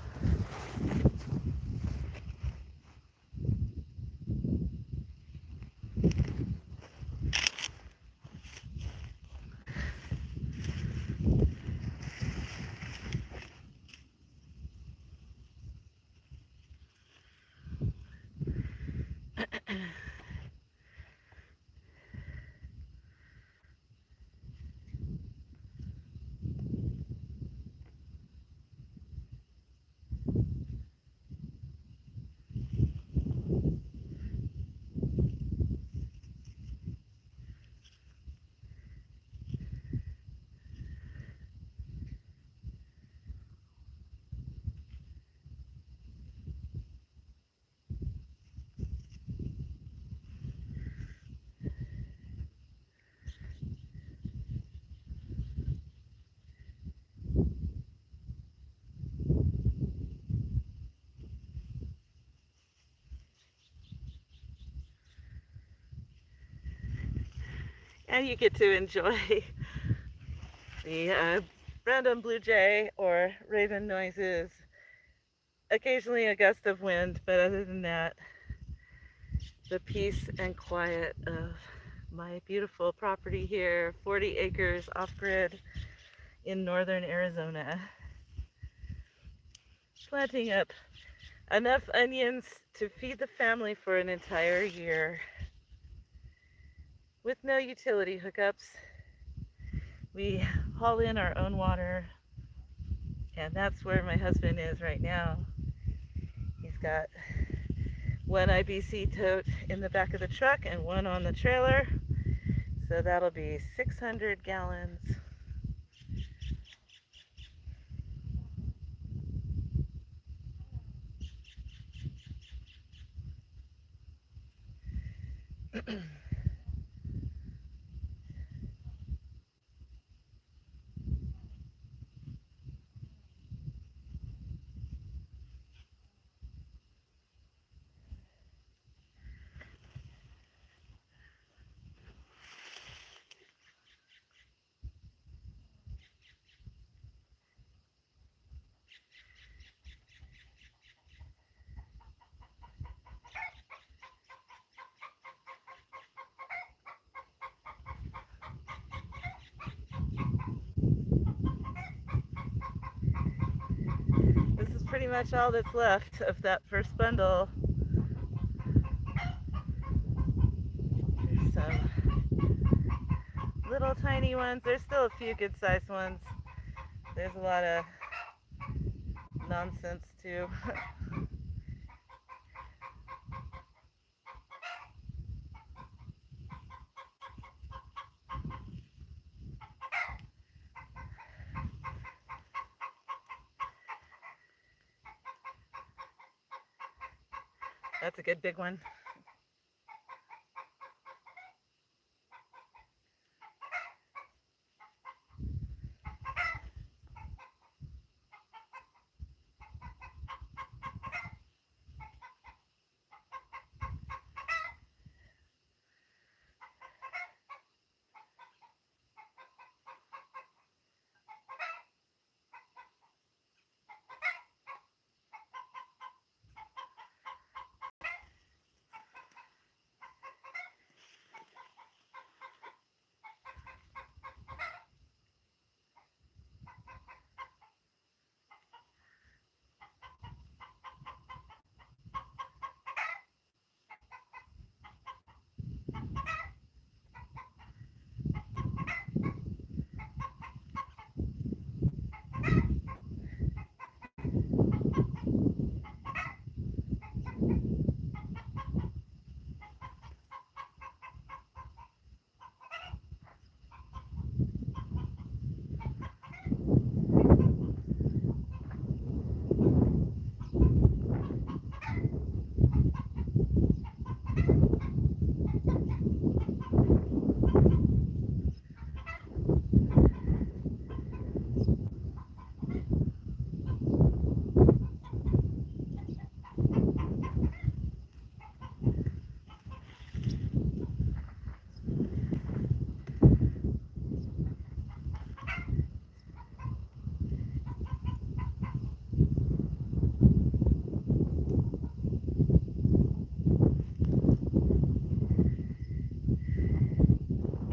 And you get to enjoy the random blue jay or raven noises, occasionally a gust of wind, but other than that, the peace and quiet of my beautiful property here, 40 acres off-grid in northern Arizona. Planting up enough onions to feed the family for an entire year with no utility hookups. We haul in our own water, and that's where my husband is right now. He's got one IBC tote in the back of the truck and one on the trailer, so that'll be 600 gallons. much all that's left of that first bundle. There's some little tiny ones. There's still a few good sized ones. There's a lot of nonsense too. That's a good big one.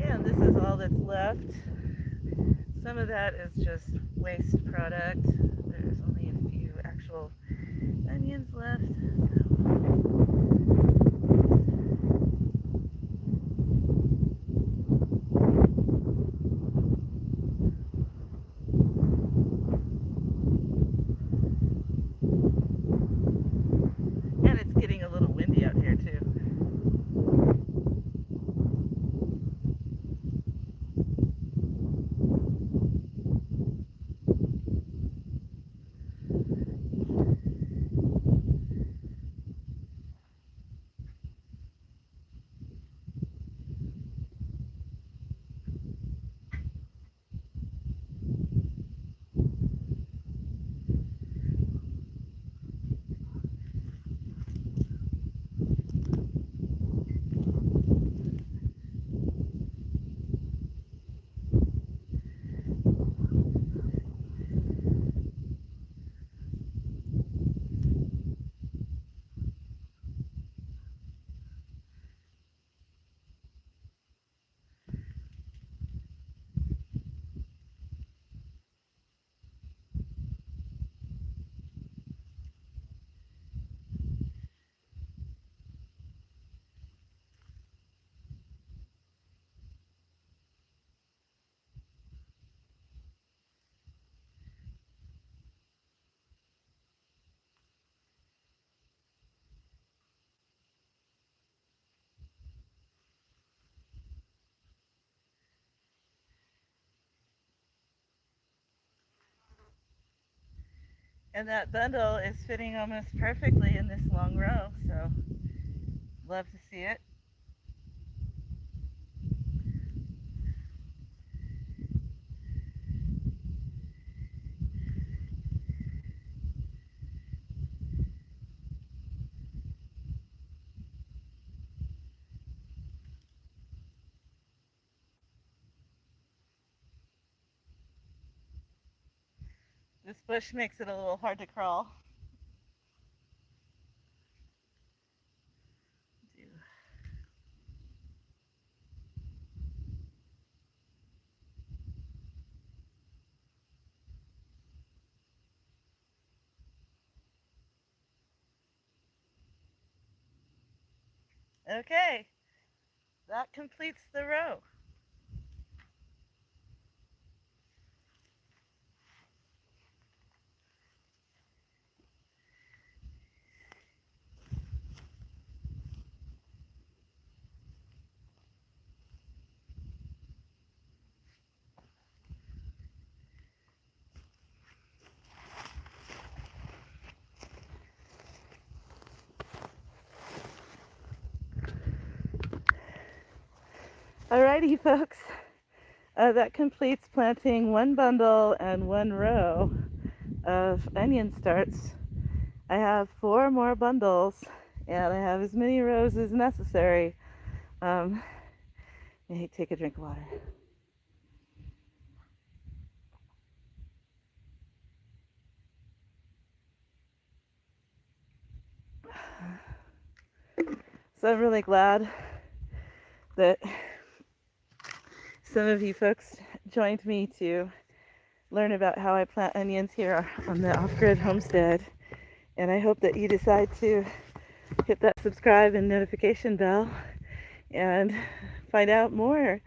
And this is all that's left. Some of that is just waste product. There's only a few actual onions left. And it's getting a little windy out here too. And that bundle is fitting almost perfectly in this long row, so love to see it. This bush makes it a little hard to crawl. Okay, that completes the row. Alrighty, folks. That completes planting one bundle and one row of onion starts. I have 4 more bundles, and I have as many rows as necessary. Take a drink of water. So I'm really glad that some of you folks joined me to learn about how I plant onions here on the off-grid homestead. And I hope that you decide to hit that subscribe and notification bell and find out more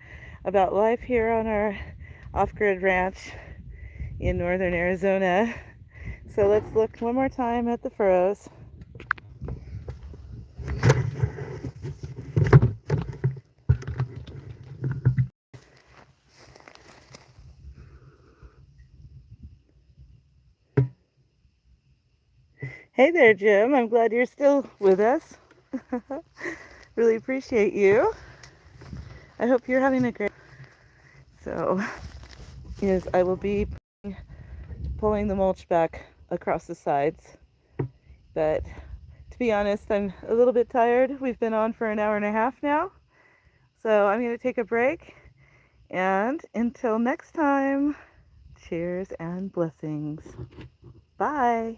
about life here on our off-grid ranch in northern Arizona. So let's look one more time at the furrows. Hey there, Jim. I'm glad you're still with us. Really appreciate you. I hope you're having a great. So, yes, I will be pulling the mulch back across the sides. But to be honest, I'm a little bit tired. We've been on for an hour and a half now. So I'm going to take a break. And until next time, cheers and blessings. Bye.